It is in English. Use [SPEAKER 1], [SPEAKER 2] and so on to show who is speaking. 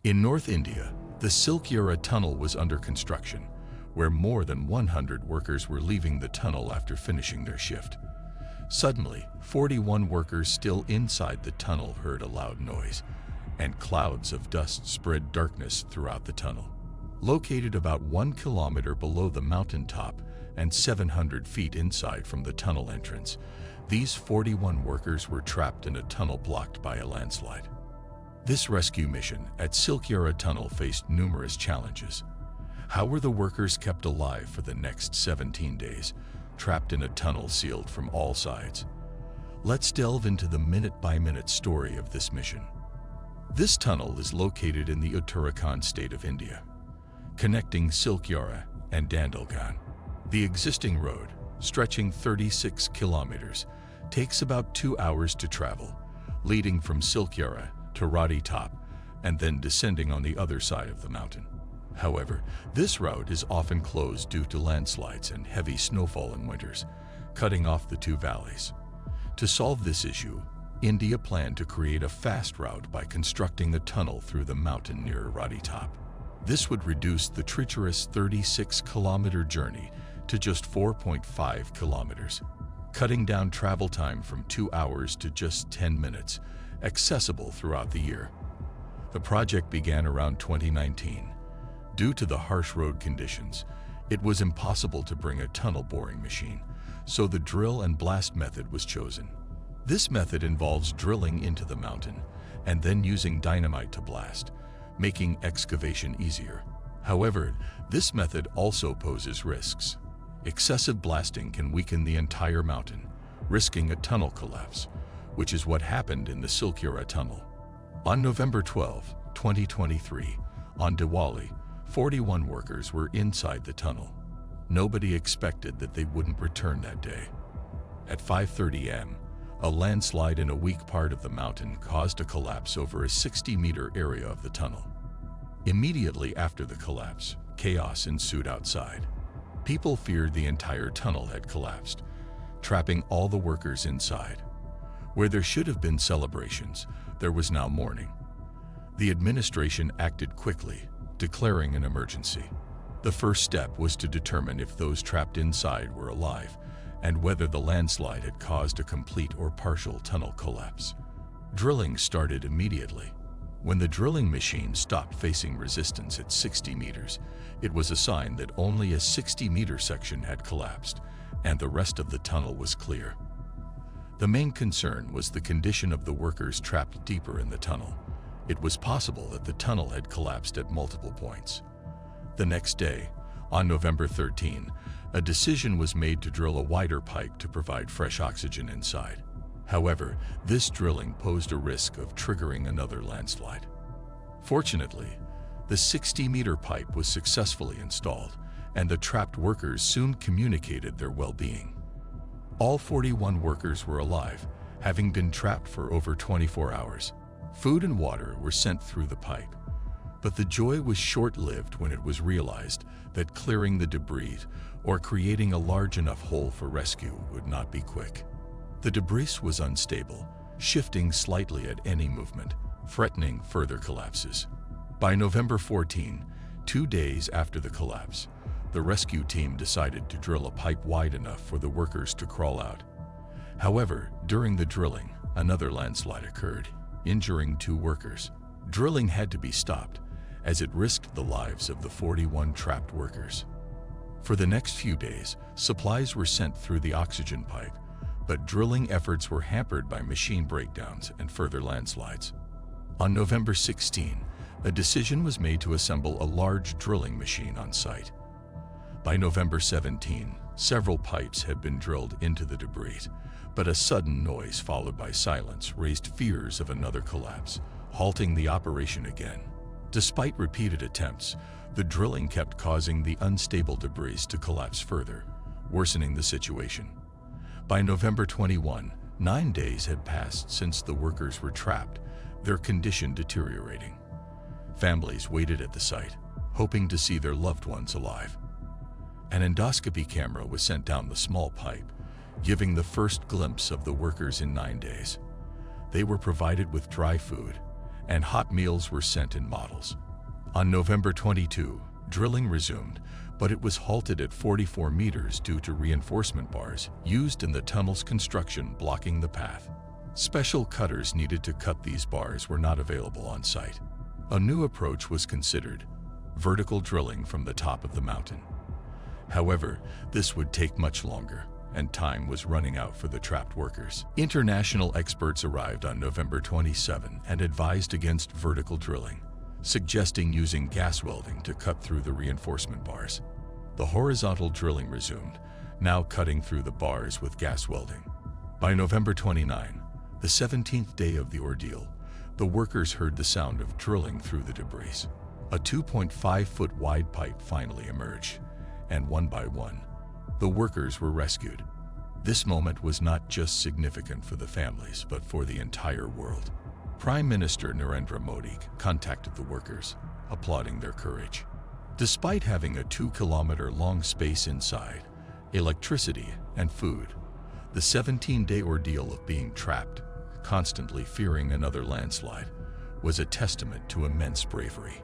[SPEAKER 1] In North India, the Silkyara Tunnel was under construction, where more than 100 workers were leaving the tunnel after finishing their shift. Suddenly, 41 workers still inside the tunnel heard a loud noise, and clouds of dust spread darkness throughout the tunnel. Located about 1 kilometer below the mountaintop and 700 feet inside from the tunnel entrance, these 41 workers were trapped in a tunnel blocked by a landslide. This rescue mission at Silkyara Tunnel faced numerous challenges. How were the workers kept alive for the next 17 days, trapped in a tunnel sealed from all sides? Let's delve into the minute-by-minute story of this mission. This tunnel is located in the Uttarakhand state of India, connecting Silkyara and Dandalgan. The existing road, stretching 36 kilometers, takes about 2 hours to travel, leading from Silkyara to Radi Top and then descending on the other side of the mountain. However, this route is often closed due to landslides and heavy snowfall in winters, cutting off the two valleys. To solve this issue, India planned to create a fast route by constructing a tunnel through the mountain near Radi Top. This would reduce the treacherous 36-kilometer journey to just 4.5 kilometers, cutting down travel time from 2 hours to just 10 minutes, accessible throughout the year. The project began around 2019. Due to the harsh road conditions, it was impossible to bring a tunnel boring machine, so the drill and blast method was chosen. This method involves drilling into the mountain and then using dynamite to blast, making excavation easier. However, this method also poses risks. Excessive blasting can weaken the entire mountain, risking a tunnel collapse, which is what happened in the Silkyara Tunnel. On November 12, 2023, on Diwali, 41 workers were inside the tunnel. Nobody expected that they wouldn't return that day. At 5:30 am, a landslide in a weak part of the mountain caused a collapse over a 60-meter area of the tunnel. Immediately after the collapse, chaos ensued outside. People feared the entire tunnel had collapsed, trapping all the workers inside. Where there should have been celebrations, there was now mourning. The administration acted quickly, declaring an emergency. The first step was to determine if those trapped inside were alive and whether the landslide had caused a complete or partial tunnel collapse. Drilling started immediately. When the drilling machine stopped facing resistance at 60 meters, it was a sign that only a 60-meter section had collapsed and the rest of the tunnel was clear. The main concern was the condition of the workers trapped deeper in the tunnel. It was possible that the tunnel had collapsed at multiple points. The next day, on November 13, a decision was made to drill a wider pipe to provide fresh oxygen inside. However, this drilling posed a risk of triggering another landslide. Fortunately, the 60-meter pipe was successfully installed, and the trapped workers soon communicated their well-being. All 41 workers were alive, having been trapped for over 24 hours. Food and water were sent through the pipe, but the joy was short-lived when it was realized that clearing the debris or creating a large enough hole for rescue would not be quick. The debris was unstable, shifting slightly at any movement, threatening further collapses. By November 14, 2 days after the collapse, the rescue team decided to drill a pipe wide enough for the workers to crawl out. However, during the drilling, another landslide occurred, injuring 2 workers. Drilling had to be stopped, as it risked the lives of the 41 trapped workers. For the next few days, supplies were sent through the oxygen pipe, but drilling efforts were hampered by machine breakdowns and further landslides. On November 16, a decision was made to assemble a large drilling machine on site. By November 17, several pipes had been drilled into the debris, but a sudden noise followed by silence raised fears of another collapse, halting the operation again. Despite repeated attempts, the drilling kept causing the unstable debris to collapse further, worsening the situation. By November 21, 9 days had passed since the workers were trapped, their condition deteriorating. Families waited at the site, hoping to see their loved ones alive. An endoscopy camera was sent down the small pipe, giving the first glimpse of the workers in 9 days. They were provided with dry food, and hot meals were sent in models. On November 22, drilling resumed, but it was halted at 44 meters due to reinforcement bars used in the tunnel's construction blocking the path. Special cutters needed to cut these bars were not available on site. A new approach was considered: vertical drilling from the top of the mountain. However, this would take much longer, and time was running out for the trapped workers. International experts arrived on November 27 and advised against vertical drilling, suggesting using gas welding to cut through the reinforcement bars. The horizontal drilling resumed, now cutting through the bars with gas welding. By November 29, the 17th day of the ordeal, the workers heard the sound of drilling through the debris. A 2.5-foot wide pipe finally emerged, and one by one, the workers were rescued. This moment was not just significant for the families, but for the entire world. Prime Minister Narendra Modi contacted the workers, applauding their courage. Despite having a 2-kilometer-long space inside, electricity and food, the 17-day ordeal of being trapped, constantly fearing another landslide, was a testament to immense bravery.